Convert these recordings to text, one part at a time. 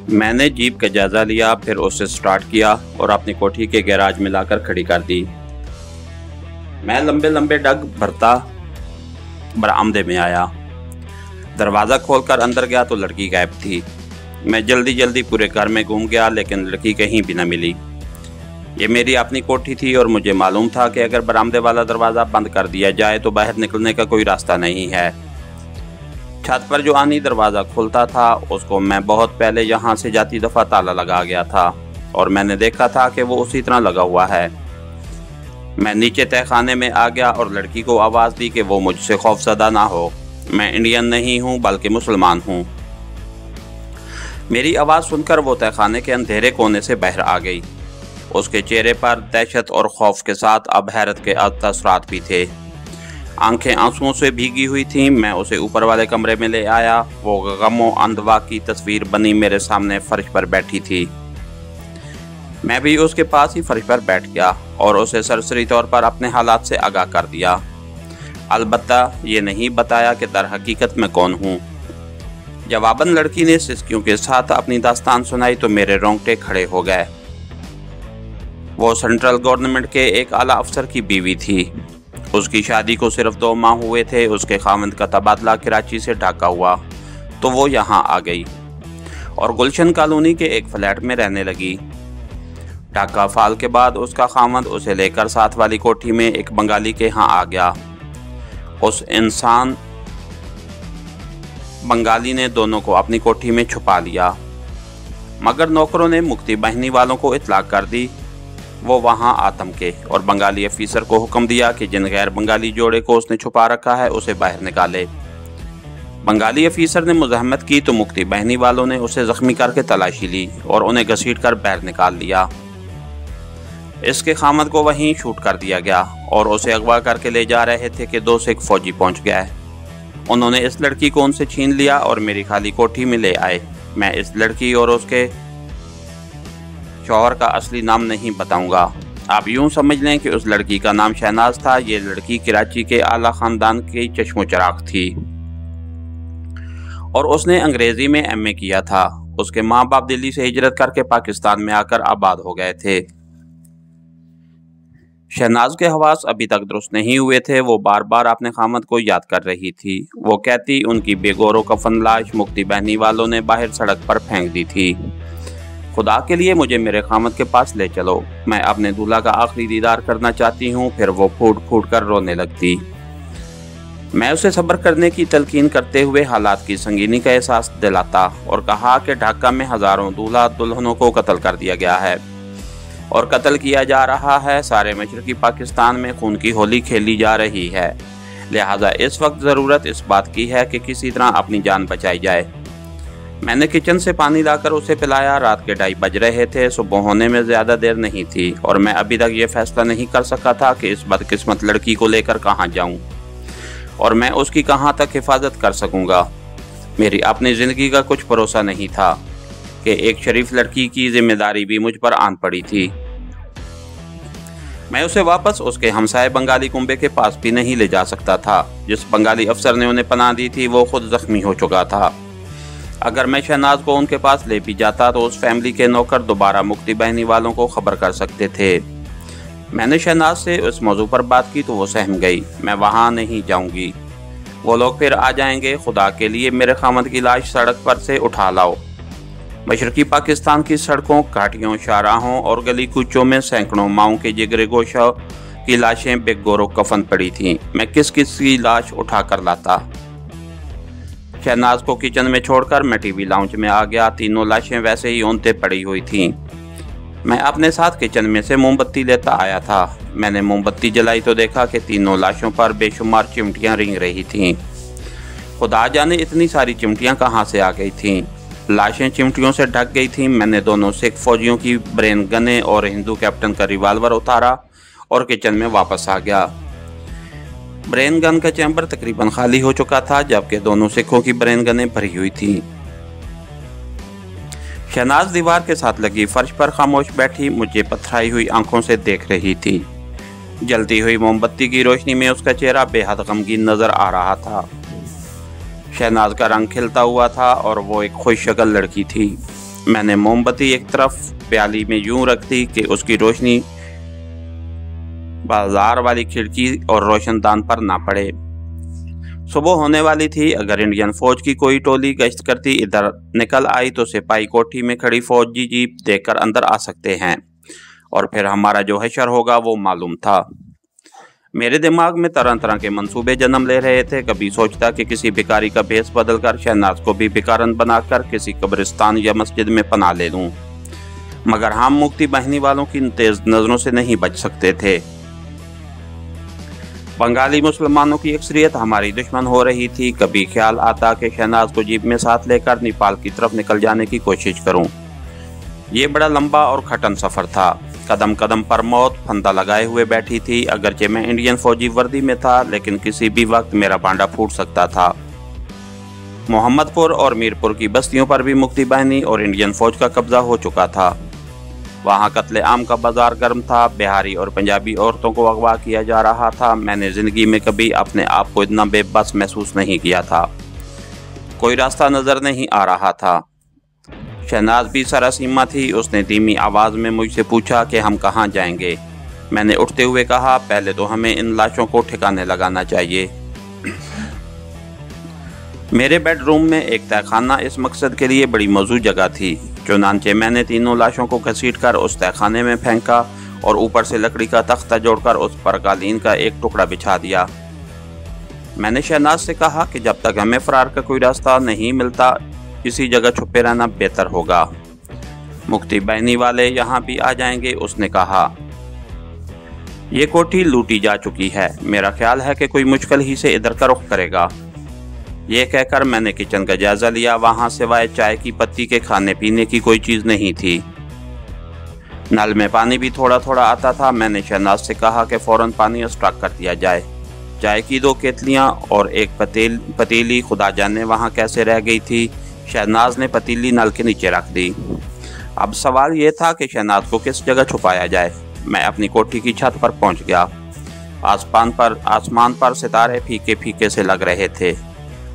میں نے جیپ کا جائزہ لیا، پھر اسے سٹارٹ کیا اور اپنی کوٹھی کے گیراج میں لا کر کھڑی کر دی۔ میں لمبے لمبے ڈگ بھرتا برآمدے میں آیا۔ دروازہ کھول کر اندر گیا تو لڑکی غائب تھی۔ میں جلدی جلدی پورے گھر میں گھوم گیا لیکن لڑکی کہیں بھی نہ ملی۔ یہ میری اپنی کوٹھی تھی اور مجھے معلوم تھا کہ اگر برآمدے والا دروازہ بند کر دیا جائے تو باہر نکلنے کا کوئی راستہ نہیں ہے۔ چھت پر جو آنی دروازہ کھلتا تھا اس کو میں بہت پہلے یہاں سے جاتی دفعہ تالا لگا گیا تھا اور میں نے دیکھا تھا کہ وہ اسی طرح لگا ہوا ہے۔ میں نیچے تہہ خانے میں آ گیا اور لڑکی کو آواز دی کہ وہ مجھ سے خوف زدہ نہ ہو۔ میں انڈین نہیں ہوں بلکہ مسلمان ہوں۔ میری آواز سن کر وہ تہہ خانے کے اندھیرے کونے سے باہر آ گئی۔ اس کے چہرے پر دہشت اور خوف کے ساتھ اب حیرت کے اثرات بھی تھے۔ آنکھیں آنسوؤں سے بھیگی ہوئی تھیں۔ میں اسے اوپر والے کمرے میں لے آیا۔ وہ غم و اندوہ کی تصویر بنی میرے سامنے فرش پر بیٹھی تھی۔ میں بھی اس کے پاس ہی فرش پر بیٹھ گیا اور اسے سرسری طور پر اپنے حالات سے آگاہ کر دیا، البتہ یہ نہیں بتایا کہ در حقیقت میں کون ہوں۔ جواباً لڑکی نے سسکیوں کے ساتھ اپنی داستان سنائی تو میرے رونگٹے کھڑے ہو گئے۔ وہ سینٹرل گورنمنٹ کے ایک اعلیٰ افسر کی بیوی تھی۔ اس کی شادی کو صرف 2 ماہ ہوئے تھے۔ اس کے خاوند کا تبادلہ کراچی سے ڈھاکہ ہوا تو وہ یہاں آ گئی اور گلشن کالونی کے ایک فلیٹ میں رہنے لگی۔ ڈھاکہ فال کے بعد اس کا خاوند اسے لے کر ساتھ والی کوٹھی میں ایک بنگالی کے ہاں آ گیا۔ اس انسان بنگالی نے دونوں کو اپنی کوٹھی میں چھپا لیا، مگر نوکروں نے مکتی بہنی والوں کو اطلاع کر دی۔ وہ وہاں آتم کے اور بنگالی افیسر کو حکم دیا کہ جن غیر بنگالی جوڑے کو اس نے چھپا رکھا ہے اسے باہر نکالے۔ بنگالی افیسر نے مزاحمت کی تو مکتی بہنی والوں نے اسے زخمی کر کے تلاشی لی اور انہیں گھسیٹ کر باہر نکال لیا۔ اس کے خاوند کو وہیں شوٹ کر دیا گیا اور اسے اغوا کر کے لے جا رہے تھے کہ 2 سکھ فوجی پہنچ گئے۔ انہوں نے اس لڑکی کو ان سے چھین لیا اور میری خالی کوٹھی میں لے آئے۔ میں اس لڑکی اور اس کے شوہر کا اصلی نام نہیں بتاؤں گا۔ آپ یوں سمجھ لیں کہ اس لڑکی کا نام شہناز تھا۔ یہ لڑکی کراچی کے اعلیٰ خاندان کی چشم و چراغ تھی اور اس نے انگریزی میں ایم اے کیا تھا۔ اس کے ماں باپ دلی سے ہجرت کر کے پاکستان میں آ کر آباد ہو گئے تھے۔ شہناز کے حواس ابھی تک درست نہیں ہوئے تھے۔ وہ بار بار اپنے خاوند کو یاد کر رہی تھی۔ وہ کہتی ان کی بے گور و کفن لاش مکتی بہنی والوں نے باہر سڑک پر پھینک دی تھی۔ خدا کے لیے مجھے میرے خاوند کے پاس لے چلو، میں اپنے دولہا کا آخری دیدار کرنا چاہتی ہوں۔ پھر وہ پھوٹ پھوٹ کر رونے لگتی۔ میں اسے صبر کرنے کی تلقین کرتے ہوئے حالات کی سنگینی کا احساس دلاتا اور کہا کہ ڈھاکہ میں ہزاروں دولہا دلہنوں کو قتل کر دیا گیا ہے اور قتل کیا جا رہا ہے۔ سارے مشرقی پاکستان میں خون کی ہولی کھیلی جا رہی ہے، لہٰذا اس وقت ضرورت اس بات کی ہے کہ کسی طرح اپنی جان بچائی جائے۔ میں نے کچن سے پانی لا کر اسے پلایا۔ رات کے 2:30 بج رہے تھے۔ صبح ہونے میں زیادہ دیر نہیں تھی اور میں ابھی تک یہ فیصلہ نہیں کر سکا تھا کہ اس بدقسمت لڑکی کو لے کر کہاں جاؤں اور میں اس کی کہاں تک حفاظت کر سکوں گا۔ میری اپنی زندگی کا کچھ بھروسہ نہیں تھا کہ ایک شریف لڑکی کی ذمہ داری بھی مجھ پر آن پڑی تھی۔ میں اسے واپس اس کے ہمسائے بنگالی کنبے کے پاس بھی نہیں لے جا سکتا تھا۔ جس بنگالی افسر نے انہیں پناہ دی تھی وہ خود زخمی ہو چکا تھا۔ اگر میں شہناز کو ان کے پاس لے بھی جاتا تو اس فیملی کے نوکر دوبارہ مکتی بہنی والوں کو خبر کر سکتے تھے۔ میں نے شہناز سے اس موضوع پر بات کی تو وہ سہم گئی۔ میں وہاں نہیں جاؤں گی، وہ لوگ پھر آ جائیں گے۔ خدا کے لیے میرے خاوند کی لاش سڑک پر سے اٹھا لاؤ۔ مشرقی پاکستان کی سڑکوں، گھاٹیوں، شاہراہوں اور گلی کوچوں میں سینکڑوں ماؤں کے جگرے گوشہ کی لاشیں بے گور و کفن پڑی تھیں۔ میں کس کس کی لاش اٹھا کر لاتا؟ شہناز کو کچن میں چھوڑ کر میں ٹی وی لاؤنج میں آ گیا۔ تینوں لاشیں ویسے ہی اونتے پڑی ہوئی تھیں۔ میں اپنے ساتھ کچن میں سے موم بتی لیتا آیا تھا۔ میں نے موم بتی جلائی تو دیکھا کہ تینوں لاشوں پر بے شمار چمٹیاں رنگ رہی تھیں۔ خدا جانے اتنی ساری چمٹیاں کہاں سے آ گئی تھیں۔ لاشیں چمٹیوں سے ڈھک گئی تھیں۔ میں نے دونوں سکھ فوجیوں کی برین گنیں اور ہندو کیپٹن کا ریوالور اتارا اور کچن میں واپس آ گیا۔ برین گن کا چیمبر تقریباً خالی ہو چکا تھا جبکہ دونوں سکھوں کی برین گنیں بھری ہوئی تھیں۔ شہناز دیوار کے ساتھ لگی فرش پر خاموش بیٹھی مجھے پتھرائی ہوئی آنکھوں سے دیکھ رہی تھی۔ جلتی ہوئی موم بتی کی روشنی میں اس کا چہرہ بے حد غمگین نظر آ رہا تھا۔ شہناز کا رنگ کھلتا ہوا تھا اور وہ ایک خوش شکل لڑکی تھی۔ मैंने मोमबत्ती एक तरफ प्याली में यूं रख दी कि उसकी रोशनी बाजार वाली खिड़की और रोशनदान पर ना पड़े। सुबह होने वाली थी। अगर इंडियन फौज की कोई टोली गश्त करती इधर निकल आई तो सिपाही कोठी में खड़ी फौजी जीप देखकर अंदर आ सकते हैं और फिर हमारा जो हशर होगा वो मालूम था। मेरे दिमाग में तरह तरह के मंसूबे जन्म ले रहे थे। कभी सोचता कि किसी भिखारी का भेष बदलकर शहनाज को भी भिखारन बनाकर किसी कब्रिस्तान या मस्जिद में पनाह ले लूं, मगर हम मुक्ति बहनी वालों की तेज नजरों से नहीं बच सकते थे। बंगाली मुसलमानों की अक्सरियत हमारी दुश्मन हो रही थी। कभी ख्याल आता कि शहनाज को जीप में साथ लेकर नेपाल की तरफ निकल जाने की कोशिश करूं। ये बड़ा लंबा और कठिन सफर था। कदम कदम पर मौत फंदा लगाए हुए बैठी थी। अगरचे मैं इंडियन फौजी वर्दी में था, लेकिन किसी भी वक्त मेरा पांडा फूट सकता था। मोहम्मदपुर और मीरपुर की बस्तियों पर भी मुक्ति बाहिनी और इंडियन फौज का कब्जा हो चुका था। वहाँ कत्ले आम का बाजार गर्म था। बिहारी और पंजाबी औरतों को अगवा किया जा रहा था। मैंने जिंदगी में कभी अपने आप को इतना बेबस महसूस नहीं किया था। कोई रास्ता नजर नहीं आ रहा था। शहनाज भी सरासीमा थी। उसने धीमी आवाज में मुझसे पूछा कि हम कहाँ जाएंगे। मैंने उठते हुए कहा, पहले तो हमें इन लाशों को ठिकाने लगाना चाहिए। मेरे बेडरूम में एक तहखाना इस मकसद के लिए बड़ी मौजूद जगह थी। चुनांचे मैंने तीनों लाशों को घसीटकर उस तहखाने में फेंका और ऊपर से लकड़ी का तख्ता जोड़कर उस पर कालीन का एक टुकड़ा बिछा दिया। मैंने शहनाज से कहा कि जब तक हमें फरार का कोई रास्ता नहीं मिलता, इसी जगह छुपे रहना बेहतर होगा। मुक्ति बहनी वाले यहाँ भी आ जाएंगे। उसने कहा, ये कोठी लूटी जा चुकी है। मेरा ख्याल है कि कोई मुश्किल ही से इधर का रुख करेगा। ये कहकर मैंने किचन का जायजा लिया। वहां सिवाय चाय की पत्ती के खाने पीने की कोई चीज नहीं थी। नल में पानी भी थोड़ा थोड़ा आता था। मैंने शहनाज से कहा कि फौरन पानी स्टॉक कर दिया जाए। चाय की 2 केतलियां और एक पतीली खुदा जाने वहां कैसे रह गई थी। शहनाज ने पतीली नल के नीचे रख दी। अब सवाल ये था कि शहनाज को किस जगह छुपाया जाए। मैं अपनी कोठी की छत पर पहुंच गया। आसमान पर सितारे फीके फीके से लग रहे थे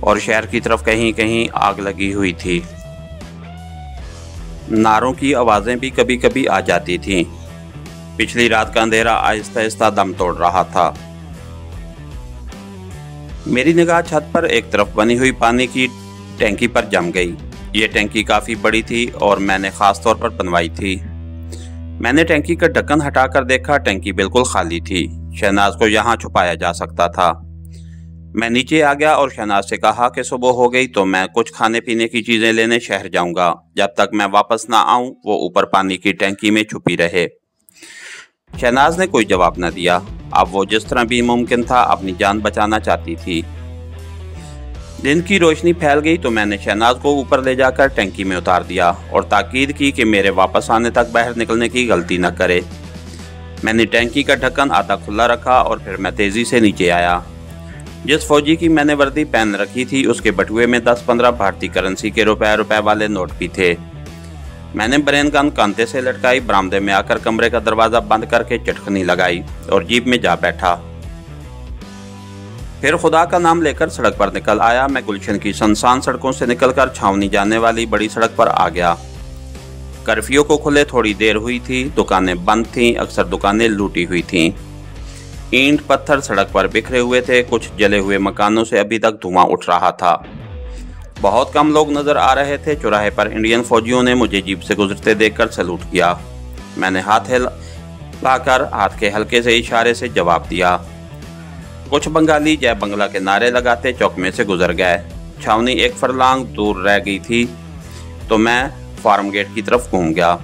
और शहर की तरफ कहीं कहीं आग लगी हुई थी। नारों की आवाजें भी कभी कभी आ जाती थीं। पिछली रात का अंधेरा आहिस्ता आहिस्ता दम तोड़ रहा था। मेरी निगाह छत पर एक तरफ बनी हुई पानी की टैंकी पर जम गई। ये टैंकी काफी बड़ी थी और मैंने खास तौर पर बनवाई थी। मैंने टैंकी का ढक्कन हटाकर देखा। टैंकी बिल्कुल खाली थी। शहनाज को यहाँ छुपाया जा सकता था। मैं नीचे आ गया और शहनाज से कहा कि सुबह हो गई तो मैं कुछ खाने पीने की चीजें लेने शहर जाऊंगा। जब तक मैं वापस ना आऊं वो ऊपर पानी की टैंकी में छुपी रहे। शहनाज ने कोई जवाब न दिया। अब वो जिस तरह भी मुमकिन था अपनी जान बचाना चाहती थी। दिन की रोशनी फैल गई तो मैंने शहनाज को ऊपर ले जाकर टैंकी में उतार दिया और ताकीद की कि मेरे वापस आने तक बाहर निकलने की गलती न करे। मैंने टैंकी का ढक्कन आधा खुला रखा और फिर मैं तेजी से नीचे आया। जिस फौजी की मैंने वर्दी पहन रखी थी उसके बटुए में 10-15 भारतीय करेंसी के रुपए वाले नोट भी थे। मैंने ब्रेन गन कांटे से लटकाई, बरामदे में आकर कमरे का दरवाजा बंद करके चटखनी लगाई और जीप में जा बैठा। फिर खुदा का नाम लेकर सड़क पर निकल आया। मैं गुलशन की सुनसान सड़कों से निकलकर छावनी जाने वाली बड़ी सड़क पर आ गया। कर्फ्यू को खुले थोड़ी देर हुई थी। दुकानें बंद थीं। अक्सर दुकानें लूटी हुई थीं। ईंट पत्थर सड़क पर बिखरे हुए थे। कुछ जले हुए मकानों से अभी तक धुआं उठ रहा था। बहुत कम लोग नजर आ रहे थे। चौराहे पर इंडियन फौजियों ने मुझे जीप से गुजरते देखकर सैल्यूट किया। मैंने हाथ हिलाकर हाथ के हल्के से इशारे से जवाब दिया। कुछ बंगाली जय बंगला के नारे लगाते चौक में से गुजर गए। छावनी एक फरलांग दूर रह गई थी तो मैं फार्म गेट की तरफ घूम गया।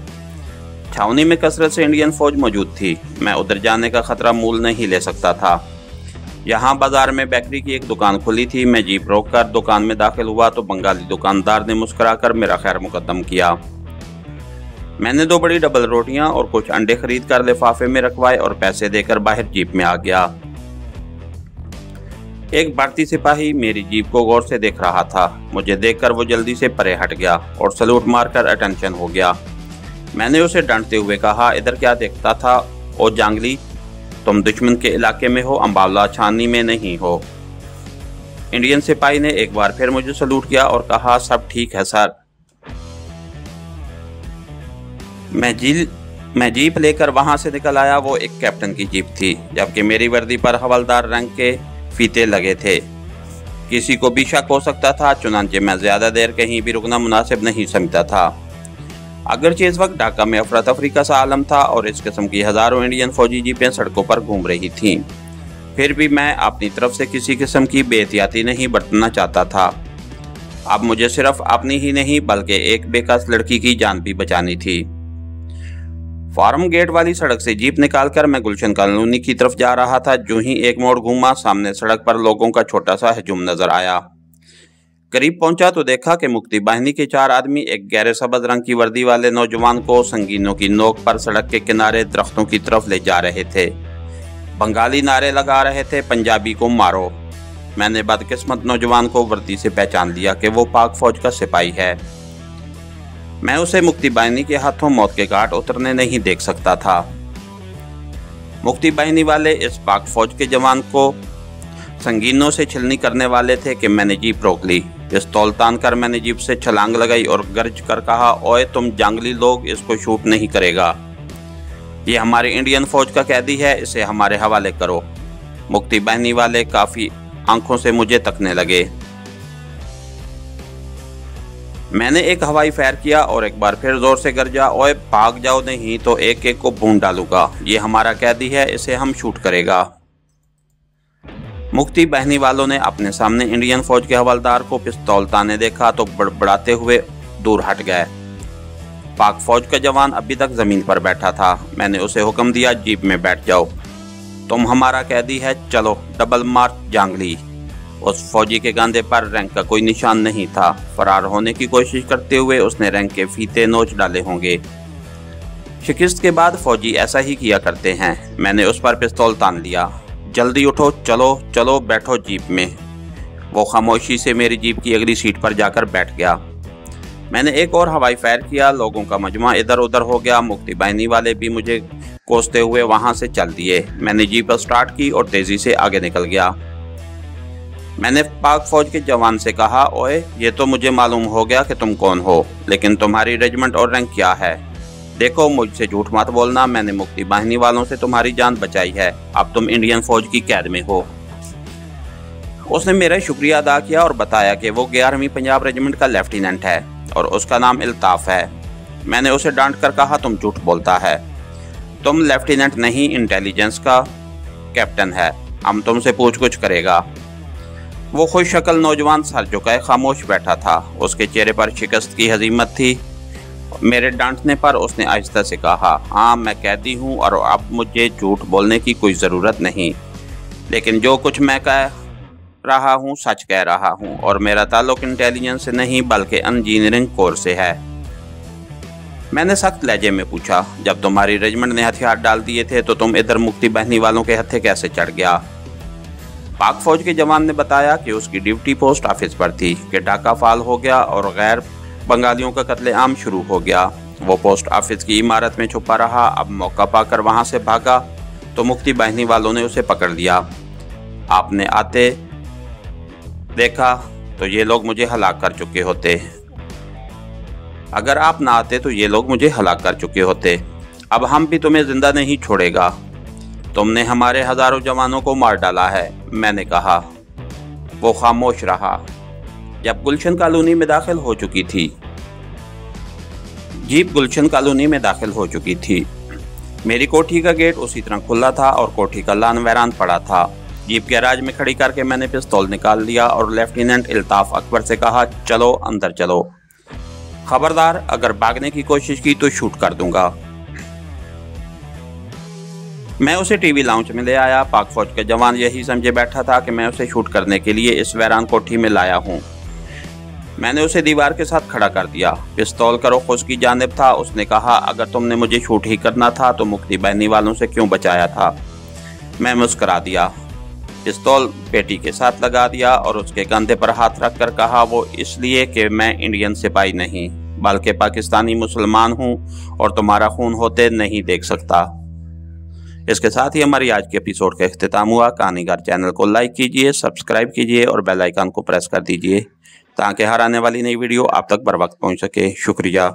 छावनी में कसरत से इंडियन फौज मौजूद थी। मैं उधर जाने का खतरा मूल नहीं ले सकता था। यहाँ बाजार में बेकरी की एक दुकान खुली थी। मैं जीप रोककर दुकान में दाखिल हुआ तो बंगाली दुकानदार ने मुस्कुराकर मेरा खैर मुकद्दम किया। मैंने 2 बड़ी डबल रोटियां और कुछ अंडे खरीद कर लिफाफे में रखवाए और पैसे देकर बाहर जीप में आ गया। एक भारतीय सिपाही मेरी जीप को गौर से देख रहा था। मुझे देखकर वो जल्दी से परे हट गया और सैल्यूट मारकर अटेंशन हो गया। मैंने उसे डांटते हुए कहा, इधर क्या देखता था ओ जांगली, तुम दुश्मन के इलाके में हो, अंबाला छावनी में नहीं हो। इंडियन सिपाही ने एक बार फिर मुझे सैल्यूट किया और कहा, सब ठीक है सर। मैं जीप लेकर वहां से निकल आया। वो एक कैप्टन की जीप थी, जबकि मेरी वर्दी पर हवलदार रंग के फीते लगे थे। किसी को भी शक हो सकता था, चुनांचे मैं ज्यादा देर कहीं भी रुकना मुनासिब नहीं समझता था। अगरचे इस वक्त ढाका में अफरा तफरी का सा आलम था और इस किस्म की हजारों इंडियन फौजी जीपें सड़कों पर घूम रही थीं, फिर भी मैं अपनी तरफ से किसी किस्म की बेहतियाती नहीं बरतना चाहता था। अब मुझे सिर्फ अपनी ही नहीं बल्कि एक बेकस लड़की की जान भी बचानी थी। फार्म गेट वाली सड़क से जीप निकालकर मैं गुलशन कॉलोनी की तरफ जा रहा था। जो ही एक मोड़ घूमा, सामने सड़क पर लोगों का छोटा सा हजूम नजर आया। करीब पहुंचा तो देखा कि मुक्ति बाहिनी के 4 आदमी एक गहरे सबज रंग की वर्दी वाले नौजवान को संगीनों की नोक पर सड़क के किनारे दरख्तों की तरफ ले जा रहे थे। बंगाली नारे लगा रहे थे, पंजाबी को मारो। मैंने बदकिस्मत नौजवान को वर्दी से पहचान लिया कि वो पाक फौज का सिपाही है। मैं उसे मुक्ति बाहिनी के हाथों मौत के घाट उतरने नहीं देख सकता था। मुक्ति बाहिनी वाले इस पाक फौज के जवान को संगीनों से छिलनी करने वाले थे कि मैंने जीप रोक ली। पिस्तौल तान कर मैंने जीप से छलांग लगाई और गर्ज कर कहा, ओए तुम जंगली लोग, इसको शूट नहीं करेगा। ये हमारी इंडियन फौज का कैदी है, इसे हमारे हवाले करो। मुक्ति बाहिनी वाले काफी आंखों से मुझे तकने लगे। मैंने एक हवाई फायर किया और एक बार फिर जोर से गरजा, ओए भाग जाओ नहीं तो एक एक को भून डालूंगा। ये हमारा कैदी है, इसे हम शूट करेगा। मुक्ति बाहिनी वालों ने अपने सामने इंडियन फौज के हवलदार को पिस्तौल ताने देखा तो बड़बड़ाते हुए दूर हट गए। पाक फौज का जवान अभी तक जमीन पर बैठा था। मैंने उसे हुक्म दिया, जीप में बैठ जाओ, तुम हमारा कैदी है, चलो डबल मार्च जांगली। उस फौजी के कंधे पर रैंक का कोई निशान नहीं था। फरार होने की कोशिश करते हुए उसने रैंक के फीते नोच डाले होंगे। शिकस्त के बाद फौजी ऐसा ही किया करते हैं। मैंने उस पर पिस्तौल तान लिया, जल्दी उठो, चलो चलो बैठो जीप में। वो खामोशी से मेरी जीप की अगली सीट पर जाकर बैठ गया। मैंने एक और हवाई फायर किया। लोगों का मजमा इधर उधर हो गया। मुक्ति बाहिनी वाले भी मुझे कोसते हुए वहां से चल दिए। मैंने जीप स्टार्ट की और तेजी से आगे निकल गया। मैंने पाक फौज के जवान से कहा, ओए ये तो मुझे मालूम हो गया कि तुम कौन हो, लेकिन तुम्हारी रेजिमेंट और रैंक क्या है? देखो, मुझसे झूठ मत बोलना, मैंने मुक्ति बाहिनी वालों से तुम्हारी जान बचाई है। अब तुम इंडियन फौज की कैद में हो। उसने मेरा शुक्रिया अदा किया और बताया कि वो 11वीं पंजाब रेजिमेंट का लेफ्टिनेंट है और उसका नाम इल्ताफ है। मैंने उसे डांट कर कहा, तुम झूठ बोलता है, तुम लेफ्टिनेंट नहीं, इंटेलिजेंस का कैप्टन है, हम तुमसे पूछ-गुछ करेगा। वो खुश शक्ल नौजवान सर झुकाए खामोश बैठा था। उसके चेहरे पर शिकस्त की हजीमत थी। मेरे डांटने पर उसने आहिस्ता से कहा, हाँ मैं कैदी हूँ और अब मुझे झूठ बोलने की कोई ज़रूरत नहीं, लेकिन जो कुछ मैं कह रहा हूँ सच कह रहा हूँ और मेरा ताल्लुक इंटेलिजेंस से नहीं बल्कि इंजीनियरिंग कोर से है। मैंने सख्त लहजे में पूछा, जब तुम्हारी रेजिमेंट ने हथियार डाल दिए थे तो तुम इधर मुक्ति बाहिनी वालों के हत्थे कैसे चढ़ गया? पाक फौज के जवान ने बताया कि उसकी ड्यूटी पोस्ट ऑफिस पर थी कि ढाका फाल हो गया और गैर बंगालियों का कत्लेआम शुरू हो गया। वो पोस्ट ऑफिस की इमारत में छुपा रहा। अब मौका पाकर वहां से भागा तो मुक्ति बाहिनी वालों ने उसे पकड़ लिया। आपने आते देखा तो ये लोग मुझे हलाक कर चुके होते। अगर आप ना आते तो ये लोग मुझे हलाक कर चुके होते। अब हम भी तुम्हें जिंदा नहीं छोड़ेगा। तुमने हमारे हजारों जवानों को मार डाला है, मैंने कहा। वो खामोश रहा। जब गुलशन कॉलोनी में दाखिल हो चुकी थी, जीप गुलशन कॉलोनी में दाखिल हो चुकी थी। मेरी कोठी का गेट उसी तरह खुला था और कोठी का लान वैरान पड़ा था। जीप गैराज में खड़ी करके मैंने पिस्तौल निकाल लिया और लेफ्टिनेंट इल्ताफ अकबर से कहा, चलो अंदर चलो, खबरदार अगर भागने की कोशिश की तो शूट कर दूंगा। मैं उसे टीवी लाउंज में ले आया। पाक फौज का जवान यही समझे बैठा था कि मैं उसे शूट करने के लिए इस वैरान कोठी में लाया हूँ। मैंने उसे दीवार के साथ खड़ा कर दिया। पिस्तौल का रुख उसकी जानिब था। उसने कहा, अगर तुमने मुझे शूट ही करना था तो मुक्ति बाहिनी वालों से क्यों बचाया था? मैं मुस्करा दिया, पिस्तौल पेटी के साथ लगा दिया और उसके कंधे पर हाथ रख कर कहा, वो इसलिए कि मैं इंडियन सिपाही नहीं बल्कि पाकिस्तानी मुसलमान हूँ और तुम्हारा खून होते नहीं देख सकता। इसके साथ ही हमारी आज के एपिसोड का इख्तिताम हुआ। कहानीगार चैनल को लाइक कीजिए, सब्सक्राइब कीजिए और बेल आइकन को प्रेस कर दीजिए ताकि हर आने वाली नई वीडियो आप तक बर वक्त पहुंच सके। शुक्रिया।